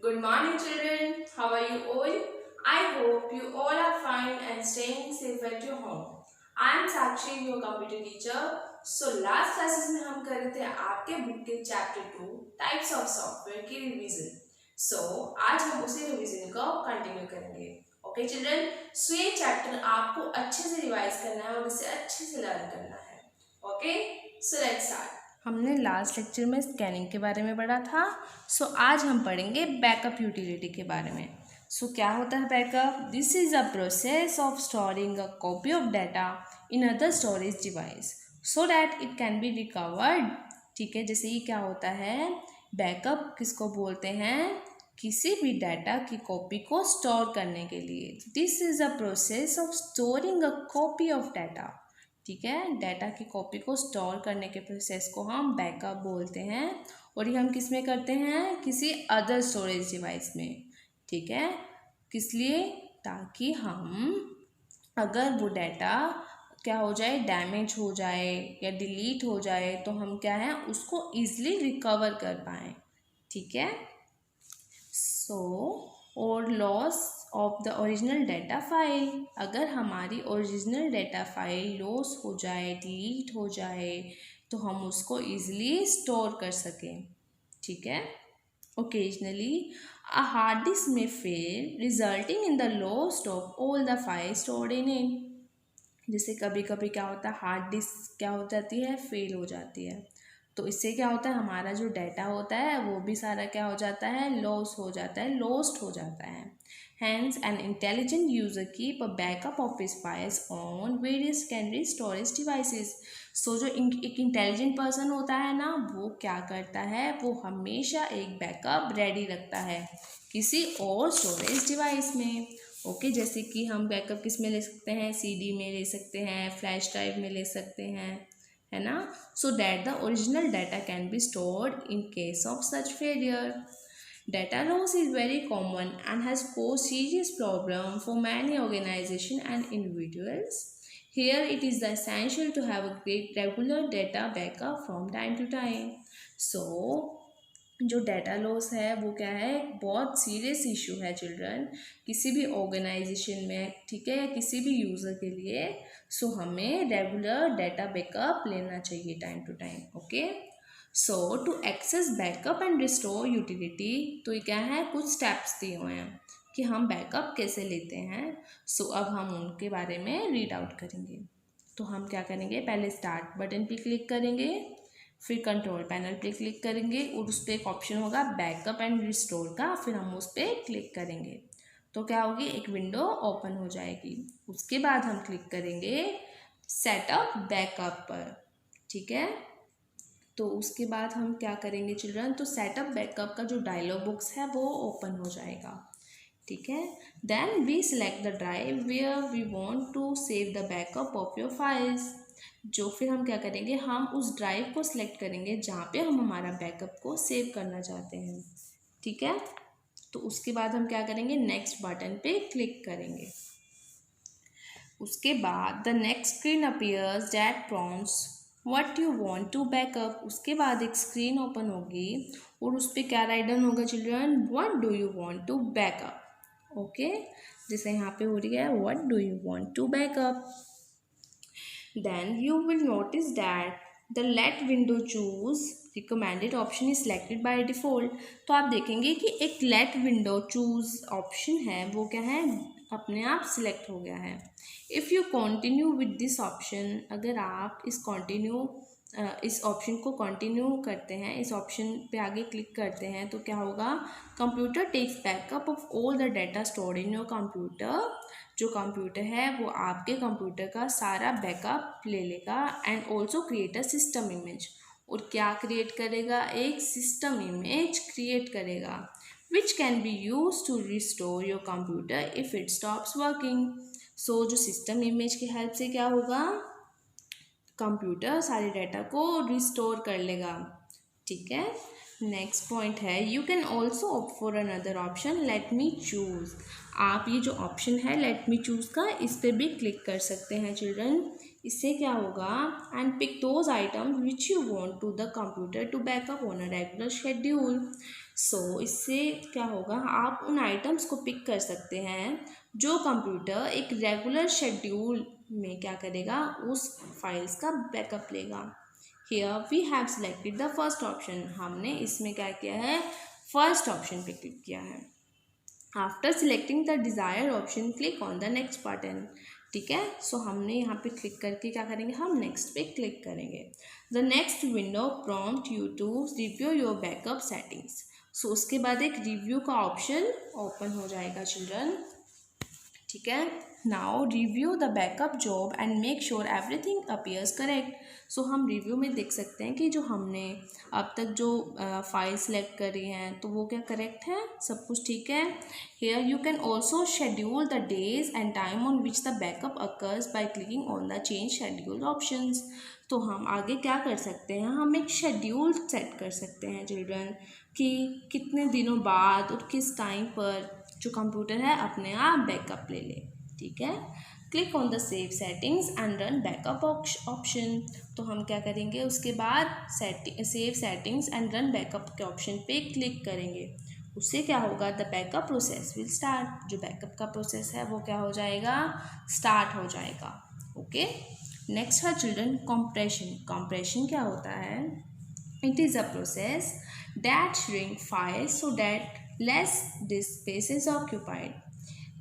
Good morning, children. How are you all? I hope you all are fine and staying safe at your home. I am Sakshi, your computer teacher. So last classes में हम कर रहे थे आपके book के chapter 2 types of software की revision. So आज हम उसी रिवीजन को कंटिन्यू करेंगे. ओके चिल्ड्रन, सो ये चैप्टर आपको अच्छे से रिवाइज करना है और इसे अच्छे से लर्न करना है. Okay, so let's start. हमने लास्ट लेक्चर में स्कैनिंग के बारे में पढ़ा था. सो आज हम पढ़ेंगे बैकअप यूटिलिटी के बारे में. क्या होता है backup? This is a process of storing a copy of data in other storage device so that it can be recovered. ठीक है, जैसे ये क्या होता है, बैकअप किसको बोलते हैं? किसी भी डाटा की कॉपी को स्टोर करने के लिए. This is a process of storing a copy of data. ठीक है, डाटा की कॉपी को स्टोर करने के प्रोसेस को हम बैकअप बोलते हैं. और ये हम किस में करते हैं? किसी अदर स्टोरेज डिवाइस में. ठीक है, किस लिए? ताकि हम अगर वो डाटा क्या हो जाए, डैमेज हो जाए या डिलीट हो जाए, तो हम क्या है उसको ईजिली रिकवर कर पाएँ. ठीक है, और loss of the original data file. अगर हमारी ओरिजिनल डाटा फाइल लॉस हो जाए, डिलीट हो जाए, तो हम उसको ईजिली स्टोर कर सकें. ठीक है, ओकेजनली अ हार्ड डिस्क में fail resulting in the loss of all the file stored in it. जैसे कभी कभी क्या होता है, हार्ड डिस्क क्या हो जाती है, फेल हो जाती है. तो इससे क्या होता है, हमारा जो डाटा होता है वो भी सारा क्या हो जाता है, लॉस हो जाता है, लॉस्ट हो जाता है. Hence, an intelligent user keep a backup of his files on various secondary storage devices. जो एक इंटेलिजेंट पर्सन होता है ना, वो क्या करता है, वो हमेशा एक बैकअप रेडी रखता है किसी और स्टोरेज डिवाइस में. ओके, जैसे कि हम बैकअप किस में ले सकते हैं, सीडी में ले सकते हैं, फ्लैश ड्राइव में ले सकते हैं, है ना. So that the original data can be stored in case of such failure. Data loss is very common and has caused serious problem for many organizations and individuals. Here it is essential to have a great regular data backup from time to time. So जो data loss है वो क्या है, बहुत serious issue है children, किसी भी organisation में. ठीक है, या किसी भी यूज़र के लिए. हमें रेगुलर डाटा बैकअप लेना चाहिए time to time. Okay, to access backup and restore utility, तो ये क्या है, कुछ स्टेप्स दिए हुए हैं कि हम बैकअप कैसे लेते हैं. अब हम उनके बारे में रीड आउट करेंगे. तो हम क्या करेंगे, पहले स्टार्ट बटन पे क्लिक करेंगे, फिर कंट्रोल पैनल पे क्लिक करेंगे और उस पर एक ऑप्शन होगा बैकअप एंड रिस्टोर का, फिर हम उस पर क्लिक करेंगे तो क्या होगी, एक विंडो ओपन हो जाएगी. उसके बाद हम क्लिक करेंगे सेटअप बैकअप पर. ठीक है, तो उसके बाद हम क्या करेंगे चिल्ड्रन, तो सेटअप बैकअप का जो डायलॉग बॉक्स है वो ओपन हो जाएगा. ठीक है, then we select the drive where we want to save the backup of your files. फिर हम क्या करेंगे, हम उस ड्राइव को सिलेक्ट करेंगे जहाँ पे हम हमारा बैकअप को सेव करना चाहते हैं. ठीक है, तो उसके बाद हम क्या करेंगे, नेक्स्ट बटन पे क्लिक करेंगे. उसके बाद the next screen appears that prompts what you want to backup. उसके बाद एक स्क्रीन ओपन होगी और उस पर क्या राइट डाउन होगा children, what do you want to backup. Okay, जैसे यहाँ पे हो रही है what do you want to backup. Then you will notice that the let window choose recommended option is selected by default. तो आप देखेंगे कि एक लेट विंडो चूज ऑप्शन है वो क्या है, अपने आप सिलेक्ट हो गया है. If you continue with this option, अगर आप इस ऑप्शन को कंटिन्यू करते हैं, इस ऑप्शन पे आगे क्लिक करते हैं, तो क्या होगा, computer takes backup of all the data stored in your computer. जो कंप्यूटर है वो आपके कंप्यूटर का सारा बैकअप ले लेगा and also create a system image. और क्या क्रिएट करेगा, एक सिस्टम इमेज क्रिएट करेगा which can be use to restore your computer if it stops working. जो सिस्टम इमेज की हेल्प से क्या होगा, कंप्यूटर सारे डाटा को रिस्टोर कर लेगा. ठीक है, नेक्स्ट पॉइंट है you can also opt for another option let me choose. आप ये जो ऑप्शन है लेट मी चूज़ का, इस पर भी क्लिक कर सकते हैं चिल्ड्रन. इससे क्या होगा, and pick those item which you want to the computer to backup on a regular schedule. So इससे क्या होगा, आप उन आइटम्स को पिक कर सकते हैं जो कंप्यूटर एक रेगुलर शेड्यूल में क्या करेगा, उस फाइल्स का बैकअप लेगा। Here we have selected the first option, हमने इसमें क्या किया है, फर्स्ट ऑप्शन पे क्लिक किया है। After selecting the desire option click on the next button. ठीक है, सो हमने यहाँ पे क्लिक करके क्या करेंगे, हम नेक्स्ट पे क्लिक करेंगे। The next window prompt you to review your backup settings. So उसके बाद एक रिव्यू का ऑप्शन ओपन हो जाएगा चिल्ड्रन। ठीक है, now review the backup job and make sure everything appears correct. So हम रिव्यू में देख सकते हैं कि जो हमने अब तक जो फाइल सेलेक्ट करी हैं तो वो क्या करेक्ट है, सब कुछ ठीक है। Here you can also schedule the days and time on which the backup occurs by clicking on the change schedule options. तो हम आगे क्या कर सकते हैं, हम एक शेड्यूल सेट कर सकते हैं चिल्ड्रन कि कितने दिनों बाद और किस टाइम पर जो कंप्यूटर है अपने आप बैकअप ले ले। ठीक है, click on the save settings and run backup option. तो हम क्या करेंगे, उसके बाद save settings and run backup के ऑप्शन पे क्लिक करेंगे। उससे क्या होगा, the backup process will start. जो बैकअप का प्रोसेस है वो क्या हो जाएगा, स्टार्ट हो जाएगा। ओके, नेक्स्ट है चिल्ड्रन कंप्रेशन। कंप्रेशन क्या होता है, it is a process that shrink files so that less disc space is occupied.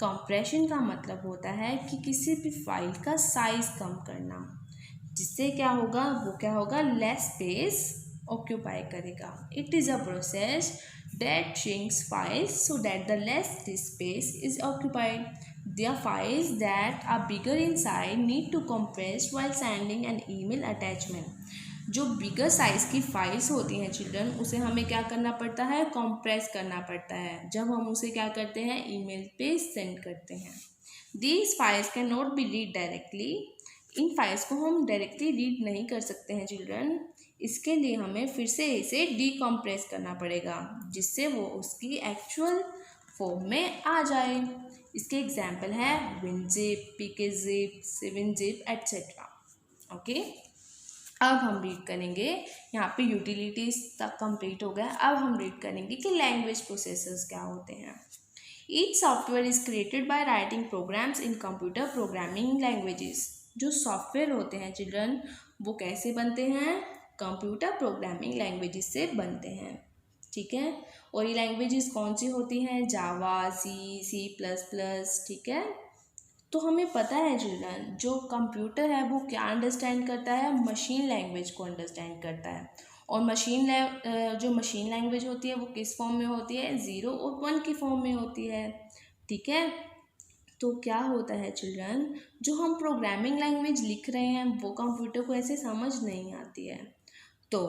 Compression का मतलब होता है कि किसी भी फाइल का साइज कम करना, जिससे क्या होगा, वो क्या होगा, लेस स्पेस ऑक्यूपाई करेगा। It is a process that shrinks files so that the less disc space is occupied. The files that are bigger in size need to compress while sending an email attachment. जो बिगर size की files होती हैं children, उसे हमें क्या करना पड़ता है, कंप्रेस करना पड़ता है जब हम उसे क्या करते हैं, ईमेल पे सेंड करते हैं। These files can not be read directly. In files को हम डायरेक्टली रीड नहीं कर सकते हैं चिल्ड्रन, इसके लिए हमें फिर से इसे डीकम्प्रेस करना पड़ेगा जिससे वो उसकी एक्चुअल फॉर्म में आ जाए। इसके एग्जाम्पल है WinZip, PKZip, 7zip etcetera. Okay, अब हम रीड करेंगे, यहाँ पे यूटिलिटीज तक कंप्लीट हो गया। अब हम रीड करेंगे कि लैंग्वेज प्रोसेसर्स क्या होते हैं। Each software is created by writing programs in computer programming languages. जो सॉफ्टवेयर होते हैं चिल्ड्रन, वो कैसे बनते हैं, कंप्यूटर प्रोग्रामिंग लैंग्वेजेस से बनते हैं। ठीक है, और ये लैंग्वेजेस कौन सी होती हैं, जावा, C++। ठीक है, तो हमें पता है चिल्ड्रन, जो कंप्यूटर है वो क्या अंडरस्टैंड करता है, मशीन लैंग्वेज को अंडरस्टैंड करता है। और जो मशीन लैंग्वेज होती है वो किस फॉर्म में होती है, 0 और 1 की फॉर्म में होती है। ठीक है, तो क्या होता है चिल्ड्रन, जो हम प्रोग्रामिंग लैंग्वेज लिख रहे हैं वो कंप्यूटर को ऐसे समझ नहीं आती है। तो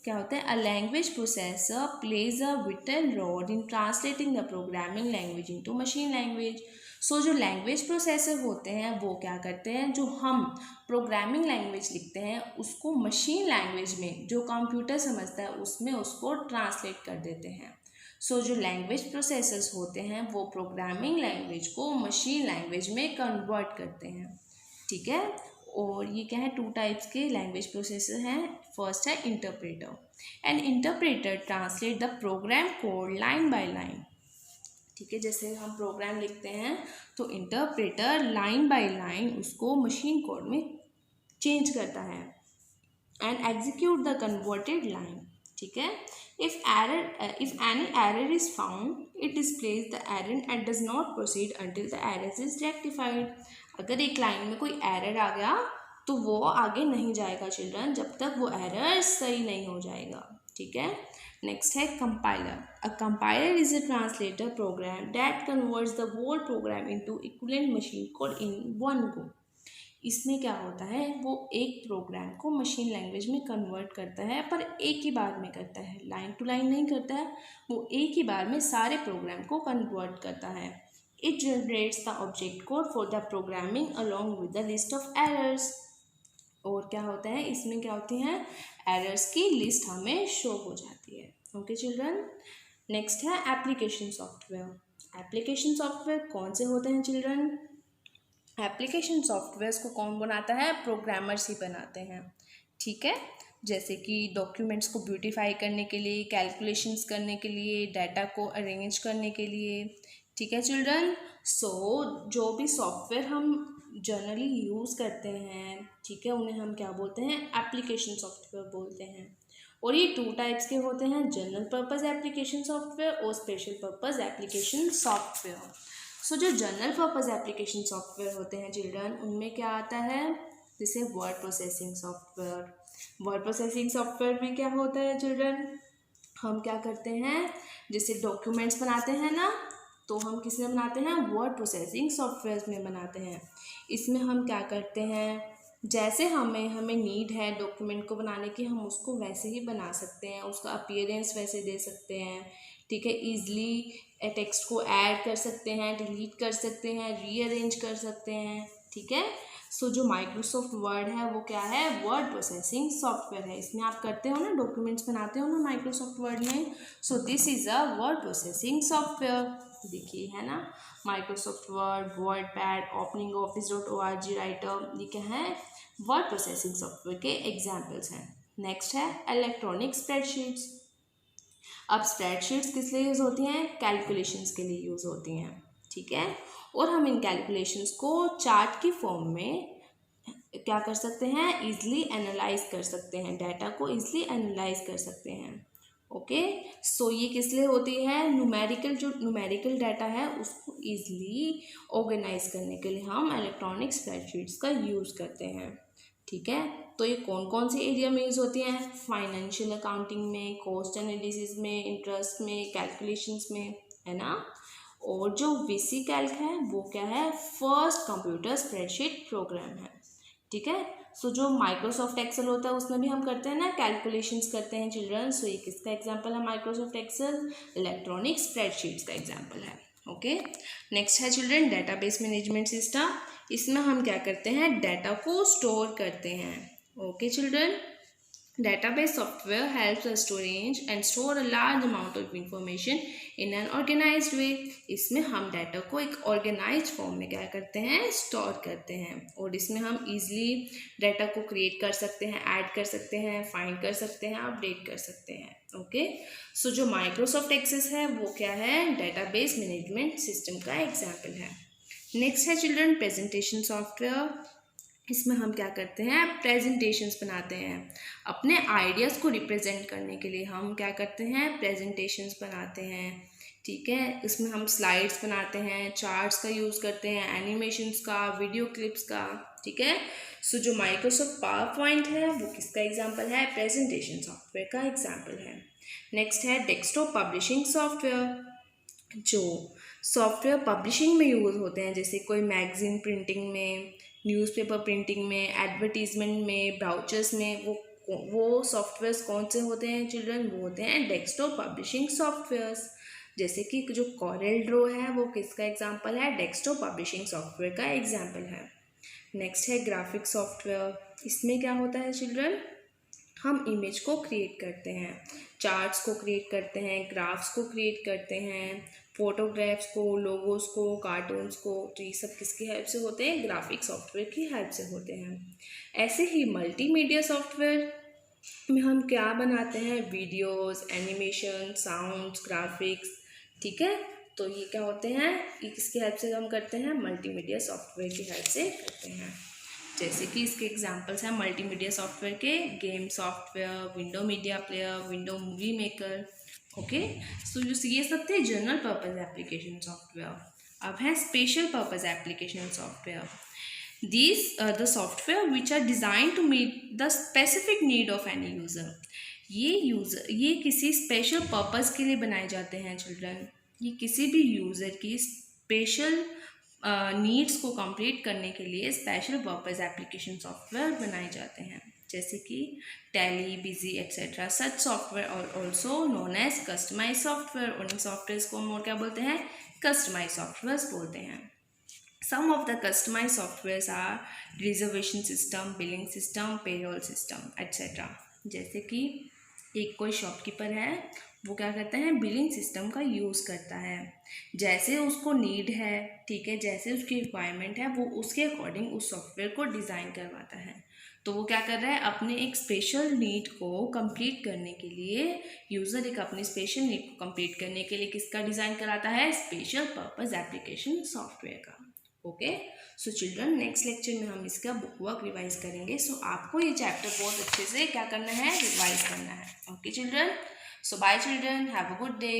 क्या होता है, a language processor plays a vital role in translating the programming language into machine language. So जो लैंग्वेज प्रोसेसर होते हैं वो क्या करते हैं, जो हम प्रोग्रामिंग लैंग्वेज लिखते हैं उसको मशीन लैंग्वेज में जो कंप्यूटर समझता है उसमें उसको ट्रांसलेट कर देते हैं। सो जो लैंग्वेज प्रोसेसर्स होते हैं वो प्रोग्रामिंग लैंग्वेज को मशीन लैंग्वेज में कन्वर्ट करते हैं। ठीक है, और ये क्या है, 2 टाइप्स के लैंग्वेज प्रोसेसर हैं। फर्स्ट है interpreter. And interpreter translate the program code line by line. ठीक है, जैसे हम प्रोग्राम लिखते हैं तो इंटरप्रेटर लाइन बाय लाइन उसको मशीन कोड में चेंज करता है and execute the converted line. ठीक है, if any error is found, it displays the error and does not proceed until the error is rectified. अगर एक लाइन में कोई एरर आ गया तो वो आगे नहीं जाएगा चिल्ड्रन जब तक वो एरर सही नहीं हो जाएगा। ठीक है, नेक्स्ट है compiler. A compiler is a translator program that converts the whole program into equivalent machine code in one go. इसमें क्या होता है, वो एक प्रोग्राम को मशीन लैंग्वेज में कन्वर्ट करता है, पर एक ही बार में करता है, लाइन टू लाइन नहीं करता है, वो एक ही बार में सारे प्रोग्राम को कन्वर्ट करता है। It generates the object code for the programming along with the list of errors. और क्या होता है, इसमें क्या होती हैं, एरर्स की लिस्ट हमें शो हो जाती है। ओके चिल्ड्रन, नेक्स्ट है एप्लीकेशन सॉफ्टवेयर। एप्लीकेशन सॉफ्टवेयर कौन से होते हैं चिल्ड्रन, एप्लीकेशन सॉफ्टवेयर्स को कौन बनाता है? प्रोग्रामर्स ही बनाते हैं, ठीक है। जैसे कि डॉक्यूमेंट्स को ब्यूटीफाई करने के लिए, कैलकुलेशंस करने के लिए, डाटा को अरेंज करने के लिए, ठीक है चिल्ड्रन। सो जो भी सॉफ्टवेयर हम जनरली यूज़ करते हैं, ठीक है, उन्हें हम क्या बोलते हैं? एप्लीकेशन सॉफ्टवेयर बोलते हैं। और ये 2 टाइप्स के होते हैं, जनरल पर्पज़ एप्लीकेशन सॉफ्टवेयर और स्पेशल पर्पज़ एप्लीकेशन सॉफ्टवेयर। सो जो जनरल पर्पज़ एप्लीकेशन सॉफ्टवेयर होते हैं चिल्ड्रन, उनमें क्या आता है? जैसे word processing software. Word processing software में क्या होता है चिल्ड्रन? हम क्या करते हैं, जैसे डॉक्यूमेंट्स बनाते हैं ना, तो हम किस में बनाते हैं? वर्ड प्रोसेसिंग सॉफ्टवेयर में बनाते हैं। इसमें हम क्या करते हैं, जैसे हमें नीड है डॉक्यूमेंट को बनाने की, हम उसको वैसे ही बना सकते हैं, उसका अपीयरेंस वैसे दे सकते हैं, ठीक है। ईजिली टेक्स्ट को ऐड कर सकते हैं, डिलीट कर सकते हैं, रीअरेंज कर सकते हैं, ठीक है। सो जो माइक्रोसॉफ्ट वर्ड है वो क्या है? वर्ड प्रोसेसिंग सॉफ्टवेयर है। इसमें आप करते हो ना, डॉक्यूमेंट्स बनाते हो ना माइक्रोसॉफ्ट वर्ड में, so this is a word processing software. देखिए है ना, Microsoft word, word pad, opening office.org writer, ये क्या है? वर्ड प्रोसेसिंग सॉफ्टवेयर के एग्जाम्पल्स हैं। नेक्स्ट है इलेक्ट्रॉनिक स्प्रेडशीट्स। अब स्प्रेडशीट्स किस लिए यूज़ होती हैं? कैलकुलेशंस के लिए यूज़ होती हैं, ठीक है। और हम इन कैलकुलेशंस को चार्ट की फॉर्म में क्या कर सकते हैं? ईजिली एनालाइज कर सकते हैं, डाटा को ईजिली एनालाइज कर सकते हैं, ओके। सो ये किस लिए होती है? जो न्यूमेरिकल डाटा है उसको ईजिली ऑर्गेनाइज करने के लिए हम इलेक्ट्रॉनिक स्प्रेडशीट्स का यूज़ करते हैं, ठीक है। तो ये कौन कौन से एरिया में यूज़ होती हैं? फाइनेंशियल अकाउंटिंग में, कॉस्ट एनालिसिस में, इंटरेस्ट में, कैलकुलेशंस में, है ना। और जो वीसी कैल्क है वो क्या है? फर्स्ट कंप्यूटर स्प्रेडशीट प्रोग्राम है, ठीक है। सो जो माइक्रोसॉफ्ट एक्सेल होता है उसमें भी हम करते हैं ना, कैलकुलेशंस करते हैं चिल्ड्रन। सो ये किसका एग्जांपल है? माइक्रोसॉफ्ट एक्सेल इलेक्ट्रॉनिक स्प्रेडशीट्स का एग्जांपल है, ओके। नेक्स्ट है चिल्ड्रन डेटाबेस मैनेजमेंट सिस्टम। इसमें हम क्या करते हैं? डाटा को स्टोर करते हैं, okay children. Database software helps us to arrange and store a large amount of information in an organized way. इसमें हम डाटा को एक ऑर्गेनाइज्ड फॉर्म में क्या करते हैं? स्टोर करते हैं। और इसमें हम इजीली डाटा को क्रिएट कर सकते हैं, ऐड कर सकते हैं, फाइंड कर सकते हैं, अपडेट कर सकते हैं, ओके। सो जो माइक्रोसॉफ्ट एक्सेस है वो क्या है? डेटाबेस मैनेजमेंट सिस्टम का एग्जाम्पल है। नेक्स्ट है चिल्ड्रन प्रेजेंटेशन सॉफ्टवेयर। इसमें हम क्या करते हैं? प्रेजेंटेशंस बनाते हैं। अपने आइडियाज़ को रिप्रेजेंट करने के लिए हम क्या करते हैं? प्रेजेंटेशंस बनाते हैं, ठीक है। इसमें हम स्लाइड्स बनाते हैं, चार्ट्स का यूज़ करते हैं, एनिमेशंस का, वीडियो क्लिप्स का, ठीक है। सो जो माइक्रोसॉफ्ट पावर पॉइंट है वो किसका एग्जाम्पल है? प्रेजेंटेशन सॉफ्टवेयर का एग्जाम्पल है। नेक्स्ट है डेस्कटॉप पब्लिशिंग सॉफ्टवेयर। जो सॉफ्टवेयर पब्लिशिंग में यूज़ होते हैं, जैसे कोई मैगजीन प्रिंटिंग में, न्यूज़पेपर प्रिंटिंग में, एडवर्टीजमेंट में, ब्राउचर्स में, वो सॉफ्टवेयर्स कौन से होते हैं चिल्ड्रन? वो होते हैं डेस्कटॉप पब्लिशिंग सॉफ्टवेयर्स। जैसे कि जो कॉरेल ड्रॉ है वो किसका एग्जाम्पल है? डेस्कटॉप पब्लिशिंग सॉफ्टवेयर का एग्जाम्पल है। नेक्स्ट है ग्राफिक सॉफ्टवेयर। इसमें क्या होता है चिल्ड्रन? हम इमेज को क्रिएट करते हैं, चार्ट्स को क्रिएट करते हैं, ग्राफ्स को क्रिएट करते हैं, फोटोग्राफ्स को, लोगोस को, कार्टून्स को। तो ये सब किसकी हेल्प से होते हैं? ग्राफिक सॉफ्टवेयर की हेल्प से होते हैं। ऐसे ही मल्टीमीडिया सॉफ्टवेयर में हम क्या बनाते हैं? वीडियोस, एनिमेशन, साउंड्स, ग्राफिक्स, ठीक है। तो ये क्या होते हैं? ये किसकी हेल्प से हम करते हैं? मल्टीमीडिया सॉफ्टवेयर की हेल्प से करते हैं। जैसे कि इसके एग्जांपल्स हैं मल्टीमीडिया सॉफ्टवेयर के, game software, window media player, window movie maker, okay. So ये सब थे जनरल पर्पज एप्लीकेशन सॉफ्टवेयर। अब है special purpose application software. These are the software which are designed to meet the specific need of any user. ये किसी special purpose के लिए बनाए जाते हैं चिल्ड्रन। ये किसी भी यूज़र की स्पेशल नीड्स को कंप्लीट करने के लिए स्पेशल पर्पज़ एप्लीकेशन सॉफ्टवेयर बनाए जाते हैं, जैसे कि Tally, Busy etcetera. Such software और also known as customise software. और इन सॉफ्टवेयर को हम और क्या बोलते हैं? कस्टमाइज सॉफ्टवेयर बोलते हैं। Some of the customized softwares are reservation system, billing system, payroll system, etc. जैसे कि एक कोई शॉपकीपर है, वो क्या करता है, बिलिंग सिस्टम का यूज़ करता है। जैसे उसको नीड है, ठीक है, जैसे उसकी रिक्वायरमेंट है, वो उसके अकॉर्डिंग उस सॉफ्टवेयर को डिज़ाइन करवाता है। तो वो क्या कर रहा है, अपने एक स्पेशल नीड को कंप्लीट करने के लिए, यूज़र एक अपनी स्पेशल नीड को कंप्लीट करने के लिए किसका डिज़ाइन कराता है, स्पेशल पर्पस एप्लीकेशन सॉफ्टवेयर का। Okay, so children next lecture में हम इसका बुक वर्क रिवाइज करेंगे। सो आपको ये चैप्टर बहुत अच्छे से क्या करना है, रिवाइज करना है। Okay children, so bye children, have a good day.